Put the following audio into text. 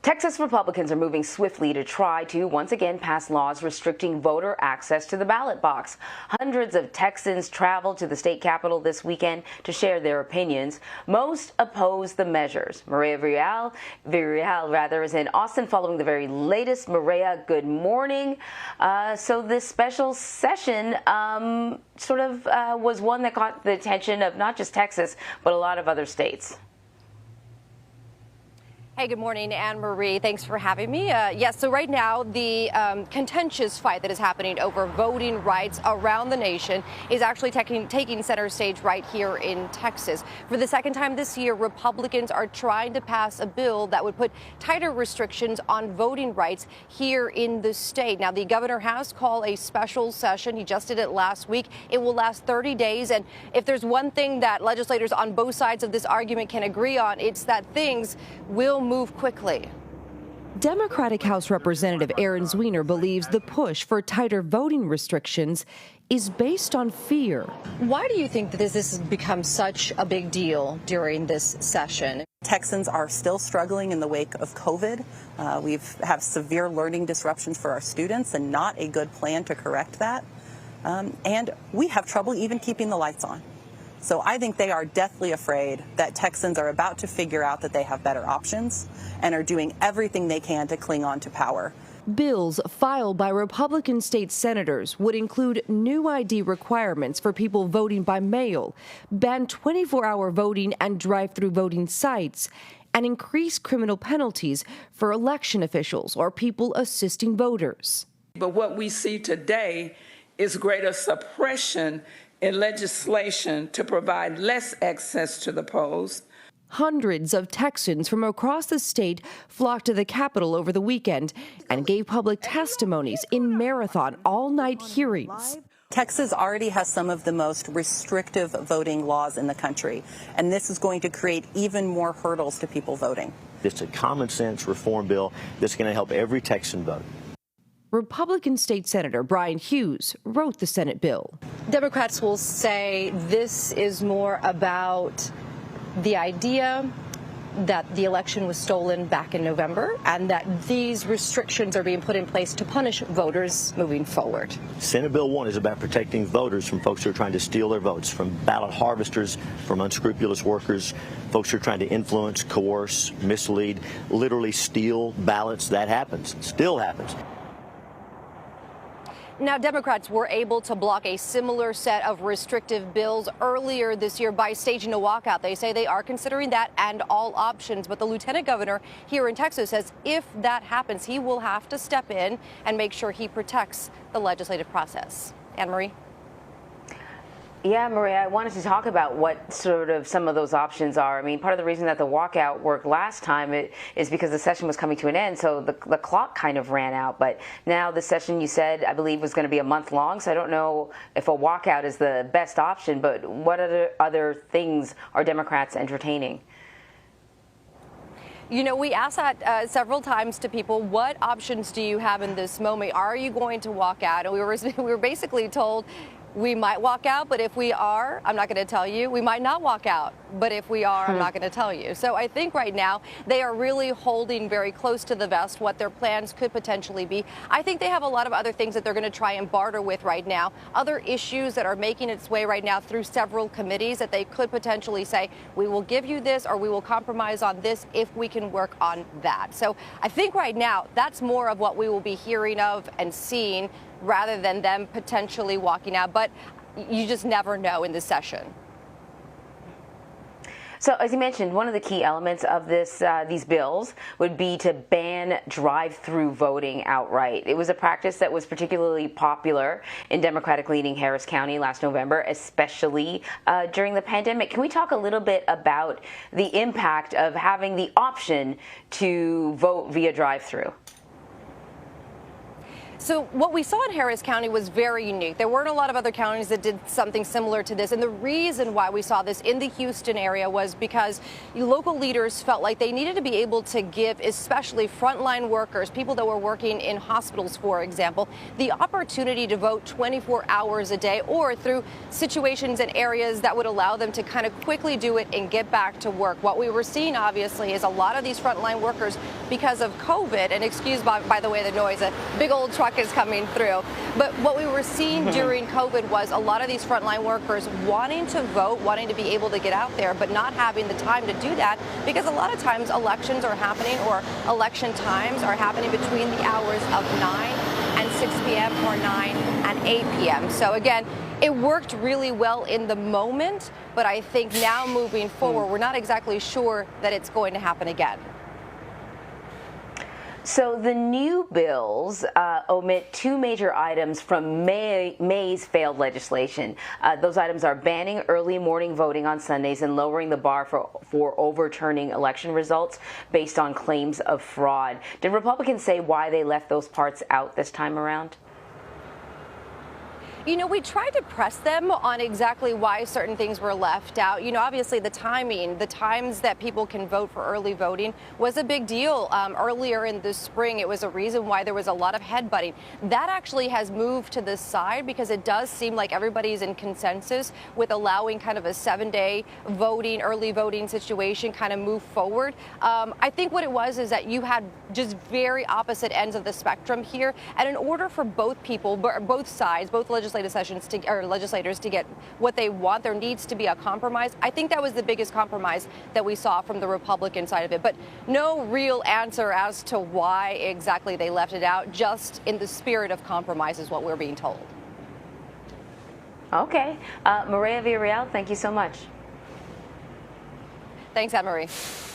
Texas Republicans are moving swiftly to try to once again pass laws restricting voter access to the ballot box. Hundreds of Texans traveled to the state capitol this weekend to share their opinions. Most oppose the measures. Mireya Villareal is in Austin following the very latest. Mireya, good morning. So this special session was one that caught the attention of not just Texas, but a lot of other states. Hey, good morning, Anne Marie. Thanks for having me. Yes, so right now the contentious fight that is happening over voting rights around the nation is actually taking center stage right here in Texas. For the second time this year, Republicans are trying to pass a bill that would put tighter restrictions on voting rights here in the state. Now, the governor has called a special session. He just did it last week. It will last 30 days. And if there's one thing that legislators on both sides of this argument can agree on, it's that things will move quickly. Democratic House Representative Aaron Zwiener believes the push for tighter voting restrictions is based on fear. Why do you think that this has become such a big deal during this session? Texans are still struggling in the wake of COVID. We have severe learning disruptions for our students and not a good plan to correct that. And we have trouble even keeping the lights on. So I think they are deathly afraid that Texans are about to figure out that they have better options and are doing everything they can to cling on to power. Bills filed by Republican state senators would include new ID requirements for people voting by mail, ban 24-hour voting and drive-thru voting sites, and increase criminal penalties for election officials or people assisting voters. But what we see today is greater suppression in legislation to provide less access to the polls. Hundreds of Texans from across the state flocked to the Capitol over the weekend and gave public testimonies in marathon all-night hearings. Texas already has some of the most restrictive voting laws in the country, and this is going to create even more hurdles to people voting. It's a common sense reform bill that's going to help every Texan vote. Republican State Senator Brian Hughes wrote the Senate bill. Democrats will say this is more about the idea that the election was stolen back in November and that these restrictions are being put in place to punish voters moving forward. Senate Bill 1 is about protecting voters from folks who are trying to steal their votes, from ballot harvesters, from unscrupulous workers, folks who are trying to influence, coerce, mislead, literally steal ballots. That happens. It still happens. Now, Democrats were able to block a similar set of restrictive bills earlier this year by staging a walkout. They say they are considering that and all options. But the lieutenant governor here in Texas says if that happens, he will have to step in and make sure he protects the legislative process. Anne Marie. Yeah, Mireya, I wanted to talk about what sort of some of those options are. I mean, part of the reason that the walkout worked last time is because the session was coming to an end, so the clock kind of ran out. But now the session, you said, I believe, was going to be a month long, so I don't know if a walkout is the best option, but what other things are Democrats entertaining? You know, we asked that several times to people, what options do you have in this moment? Are you going to walk out? And we were basically told, we might walk out, but if we are, I'm not going to tell you. We might not walk out, but if we are, I'm not going to tell you. So I think right now they are really holding very close to the vest what their plans could potentially be. I think they have a lot of other things that they're going to try and barter with right now, other issues that are making its way right now through several committees that they could potentially say, we will give you this or we will compromise on this if we can work on that. So I think right now that's more of what we will be hearing of and seeing rather than them potentially walking out. But you just never know in this session. So, as you mentioned, one of the key elements of these bills would be to ban drive-thru voting outright. It was a practice that was particularly popular in Democratic-leaning Harris County last November, especially during the pandemic. Can we talk a little bit about the impact of having the option to vote via drive-thru? So what we saw in Harris County was very unique. There weren't a lot of other counties that did something similar to this. And the reason why we saw this in the Houston area was because local leaders felt like they needed to be able to give, especially frontline workers, people that were working in hospitals, for example, the opportunity to vote 24 hours a day or through situations and areas that would allow them to kind of quickly do it and get back to work. What we were seeing, obviously, is a lot of these frontline workers, because of COVID, and excuse by the way the noise, a big old truck is coming through. But what we were seeing during COVID was a lot of these frontline workers wanting to vote, wanting to be able to get out there, but not having the time to do that because a lot of times elections are happening or election times are happening between the hours of 9 and 6 p.m. or 9 and 8 p.m. So again, it worked really well in the moment, but I think now moving forward, we're not exactly sure that it's going to happen again. So the new bills omit two major items from May's failed legislation. Those items are banning early morning voting on Sundays and lowering the bar for overturning election results based on claims of fraud. Did Republicans say why they left those parts out this time around? You know, we tried to press them on exactly why certain things were left out. You know, obviously the timing, the times that people can vote for early voting was a big deal. Earlier in the spring, it was a reason why there was a lot of headbutting. That actually has moved to the side because it does seem like everybody's in consensus with allowing kind of a 7-day voting, early voting situation kind of move forward. I think what it was is that you had just very opposite ends of the spectrum here. And in order for both people, both sides, both legislators to get what they want, there needs to be a compromise. I think that was the biggest compromise that we saw from the Republican side of it, but no real answer as to why exactly they left it out, just in the spirit of compromise is what we're being told. Okay. Mireya Villareal, thank you so much. Thanks, Anne-Marie.